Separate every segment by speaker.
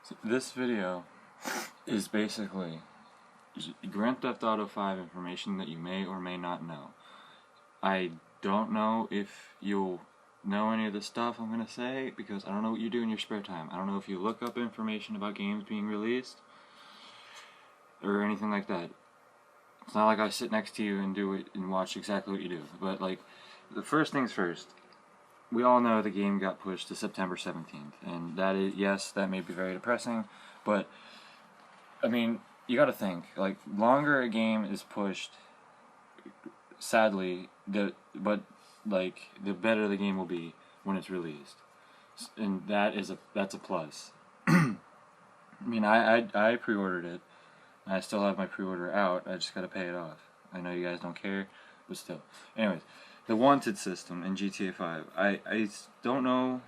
Speaker 1: So this video is basically Grand Theft Auto 5 information that you may or may not know. I don't know if you'll know any of the stuff I'm going to say because I don't know what you do in your spare time. I don't know if you look up information about games being released or anything like that. It's not like I sit next to you and do it and watch exactly what you do. But like, the first things first. We all know the game got pushed to September 17th, and that is, yes, that may be very depressing, but I mean, you gotta think, like, longer a game is pushed, sadly, the better the game will be when it's released, and that's a plus. I mean, I pre-ordered it, and I still have my pre-order out. I just gotta pay it off. I know you guys don't care, but still. Anyways, the wanted system in GTA 5. I don't know.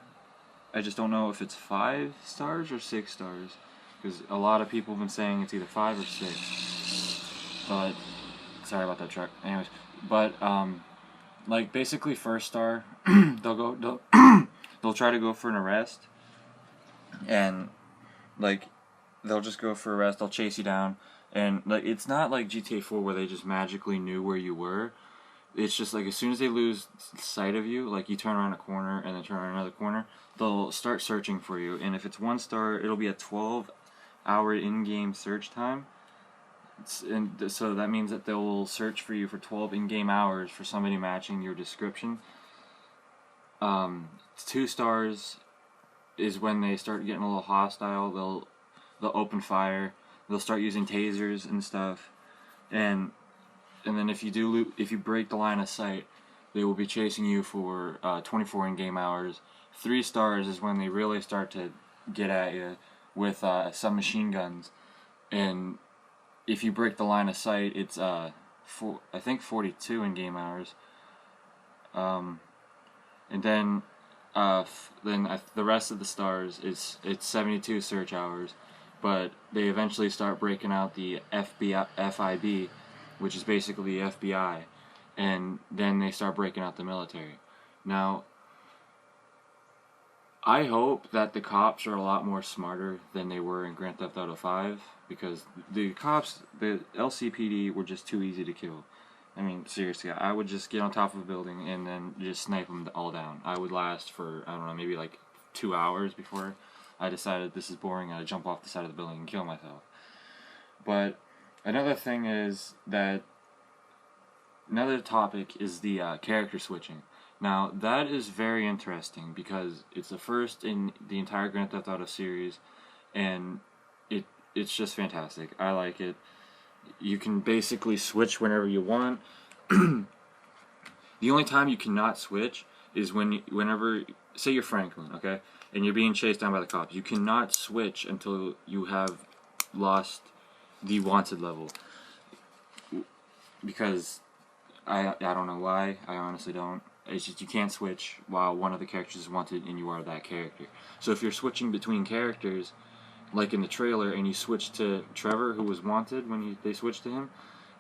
Speaker 1: I just don't know if it's 5 stars or 6 stars, because a lot of people have been saying it's either 5 or 6. But sorry about that truck. Anyways, but like basically first star, they'll try to go for an arrest, and like they'll just go for arrest. They'll chase you down, and like it's not like GTA 4 where they just magically knew where you were. It's just like as soon as they lose sight of you, like you turn around a corner and then turn around another corner, they'll start searching for you. And if it's 1 star, it'll be a 12-hour in-game search time. And so that means that they'll search for you for 12 in-game hours for somebody matching your description. 2 stars is when they start getting a little hostile. They'll open fire. They'll start using tasers and stuff. And then if you break the line of sight, they will be chasing you for 24 in-game hours. 3 stars is when they really start to get at you with submachine guns. And if you break the line of sight, it's I think 42 in-game hours. And then the rest of the stars it's 72 search hours. But they eventually start breaking out the FIB, which is basically the FBI, and then they start breaking out the military. Now, I hope that the cops are a lot more smarter than they were in Grand Theft Auto 5, because the cops, the LCPD, were just too easy to kill. I mean, seriously, I would just get on top of a building and then just snipe them all down. I would last for, I don't know, maybe like 2 hours before I decided this is boring and I'd jump off the side of the building and kill myself. But another thing is that another topic is the character switching. Now, that is very interesting because it's the first in the entire Grand Theft Auto series, and it's just fantastic. I like it. You can basically switch whenever you want. The only time you cannot switch is whenever, say you're Franklin, okay, and you're being chased down by the cops. You cannot switch until you have lost the wanted level, because I don't know why. I honestly don't. It's just you can't switch while one of the characters is wanted and you are that character. So if you're switching between characters, like in the trailer, and you switch to Trevor, who was wanted when they switched to him,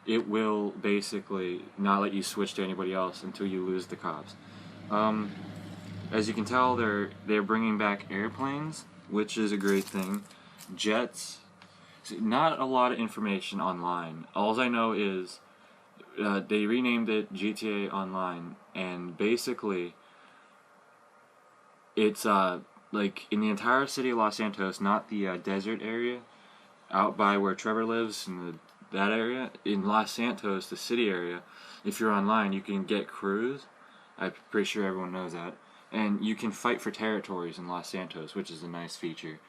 Speaker 1: it will basically not let you switch to anybody else until you lose the cops. As you can tell, they're bringing back airplanes, which is a great thing. Jets. Not a lot of information online. All I know is they renamed it GTA Online, and basically it's like in the entire city of Los Santos, not the desert area out by where Trevor lives in that area. In Los Santos, the city area, if you're online, you can get crews. I'm pretty sure everyone knows that, and you can fight for territories in Los Santos, which is a nice feature.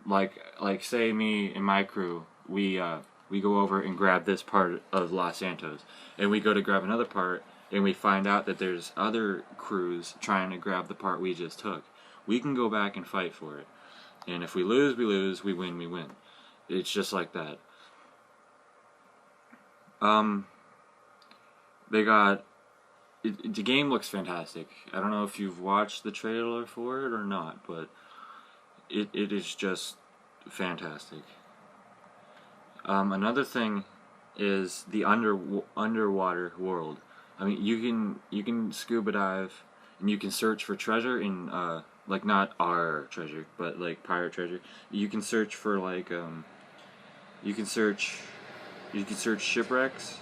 Speaker 1: Like say me and my crew, we go over and grab this part of Los Santos, and we go to grab another part, and we find out that there's other crews trying to grab the part we just took. We can go back and fight for it, and if we lose, we lose. We win, we win. It's just like that. They got the game looks fantastic. I don't know if you've watched the trailer for it or not, but it is just fantastic. Another thing is the underwater world. I mean, you can scuba dive, and you can search for treasure in like not our treasure, but like pirate treasure. You can search for like you can search you can search shipwrecks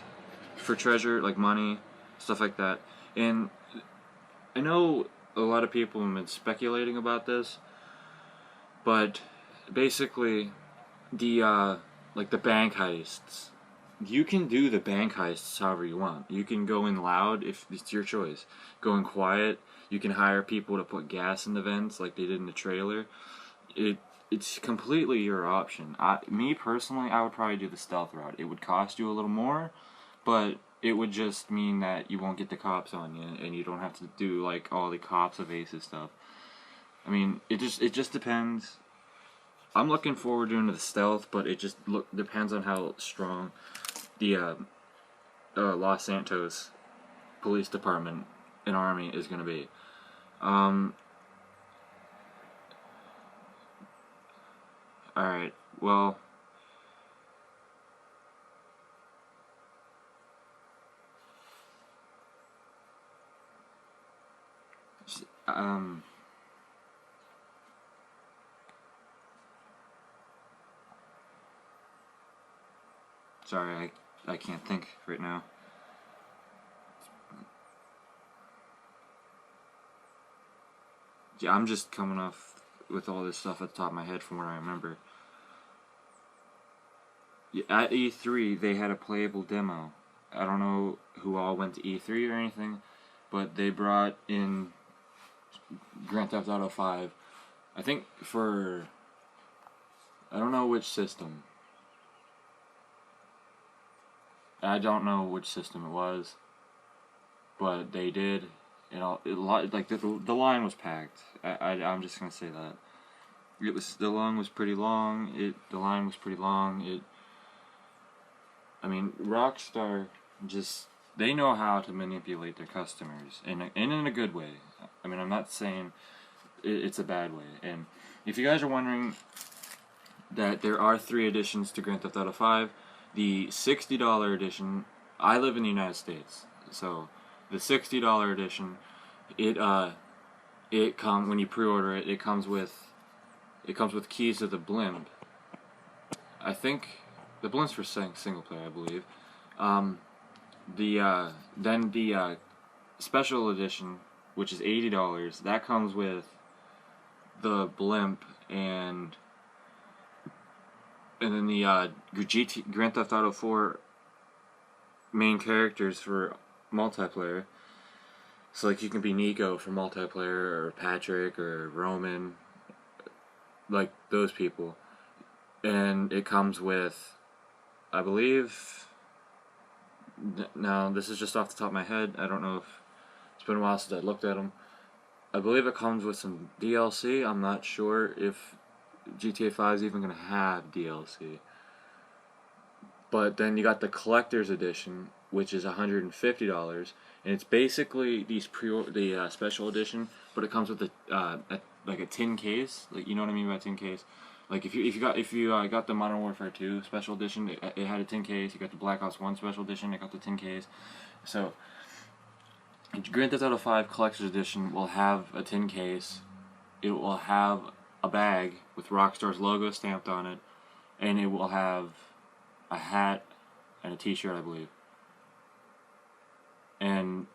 Speaker 1: for treasure, like money, stuff like that. And I know a lot of people have been speculating about this, but basically the like the bank heists. You can do the bank heists however you want. You can go in loud if it's your choice. Go in quiet. You can hire people to put gas in the vents like they did in the trailer. It it's completely your option. Me personally, I would probably do the stealth route. It would cost you a little more, but it would just mean that you won't get the cops on you, and you don't have to do like all the cops evasive stuff. I mean, it just depends. I'm looking forward to doing the stealth, but it just depends on how strong the Los Santos Police Department and Army is going to be. Alright, well, um, sorry, I can't think right now. Yeah, I'm just coming off with all this stuff at the top of my head from what I remember. Yeah, at E3, they had a playable demo. I don't know who all went to E3 or anything, but they brought in Grand Theft Auto 5. I think for, I don't know which system. I don't know which system it was, but they did. Like the line was packed. I'm just gonna say that. The line was pretty long. The line was pretty long. I mean, Rockstar just, they know how to manipulate their customers, and in a good way. I mean, I'm not saying it's a bad way. And if you guys are wondering that there are 3 editions to Grand Theft Auto 5, the $60 edition, I live in the United States, so the $60 edition, it comes when you pre-order it. It comes with keys to the blimp. I think the blimp's for single player, I believe. Then the special edition, which is $80, that comes with the blimp and then the Grand Theft Auto 4 main characters for multiplayer. So like you can be Nico for multiplayer, or Patrick, or Roman, like those people. And it comes with, I believe, now this is just off the top of my head, I don't know if, it's been a while since I looked at them. I believe it comes with some DLC. I'm not sure if GTA 5 is even going to have DLC. But then you got the collector's edition, which is $150, and it's basically the special edition, but it comes with like a tin case. Like, you know what I mean by tin case? Like if you got the Modern Warfare 2 special edition, it had a tin case. You got the Black Ops 1 special edition, it got the tin case. So Grand Theft Auto 5 Collector's Edition will have a tin case. It will have a bag with Rockstar's logo stamped on it, and it will have a hat and a t-shirt, I believe. And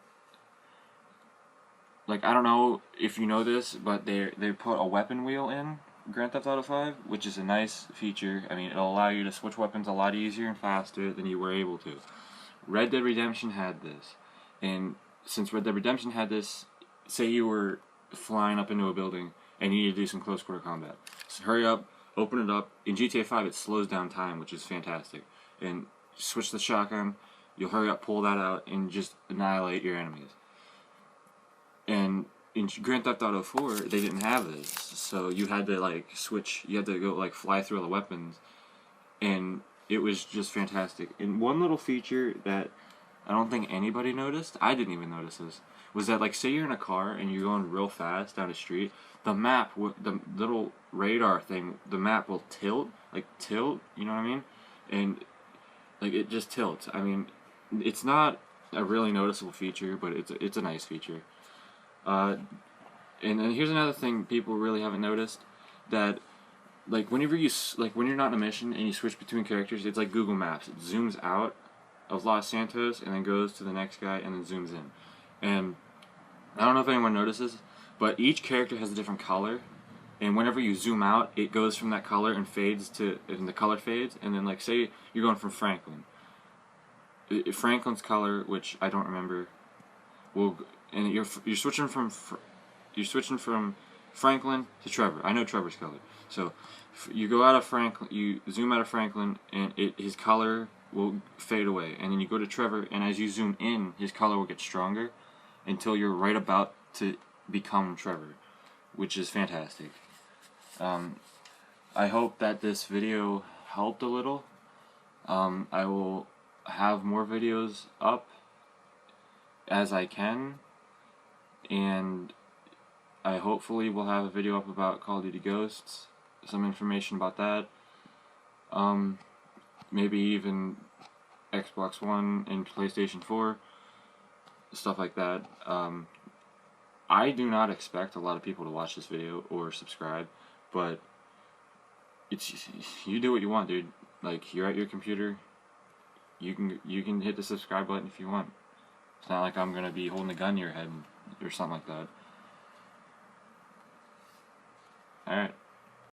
Speaker 1: like, I don't know if you know this, but they put a weapon wheel in Grand Theft Auto 5, which is a nice feature. I mean, it'll allow you to switch weapons a lot easier and faster than you were able to. Red Dead Redemption had this, and since Red Dead Redemption had this, say you were flying up into a building and you need to do some close quarter combat. So hurry up, open it up. In GTA 5, it slows down time, which is fantastic. And switch the shotgun, you'll hurry up, pull that out, and just annihilate your enemies. And in Grand Theft Auto 4, they didn't have this, so you had to like switch. You had to go like fly through all the weapons, and it was just fantastic. And one little feature that I don't think anybody noticed, I didn't even notice this, was that like say you're in a car and you're going real fast down the street, the map, the little radar thing, the map will tilt, you know what I mean? And like it just tilts. I mean, it's not a really noticeable feature, but it's a nice feature. And here's another thing people really haven't noticed, that like whenever you when you're not in a mission and you switch between characters, it's like Google Maps. It zooms out of Los Santos and then goes to the next guy and then zooms in. And I don't know if anyone notices, but each character has a different color. And whenever you zoom out, it goes from that color and and the color fades. And then, like, say you're going from Franklin. Franklin's color, which I don't remember, and you're switching from Franklin to Trevor. I know Trevor's color. So you go out of Franklin, you zoom out of Franklin, and his color will fade away. And then you go to Trevor, and as you zoom in, his color will get stronger until you're right about to become Trevor, which is fantastic. I hope that this video helped a little. I will have more videos up as I can, and I hopefully will have a video up about Call of Duty Ghosts, some information about that, maybe even Xbox One and PlayStation 4, stuff like that. I do not expect a lot of people to watch this video or subscribe, but you do what you want, dude. Like, you're at your computer, you can hit the subscribe button if you want. It's not like I'm gonna be holding a gun to your head or something like that. Alright.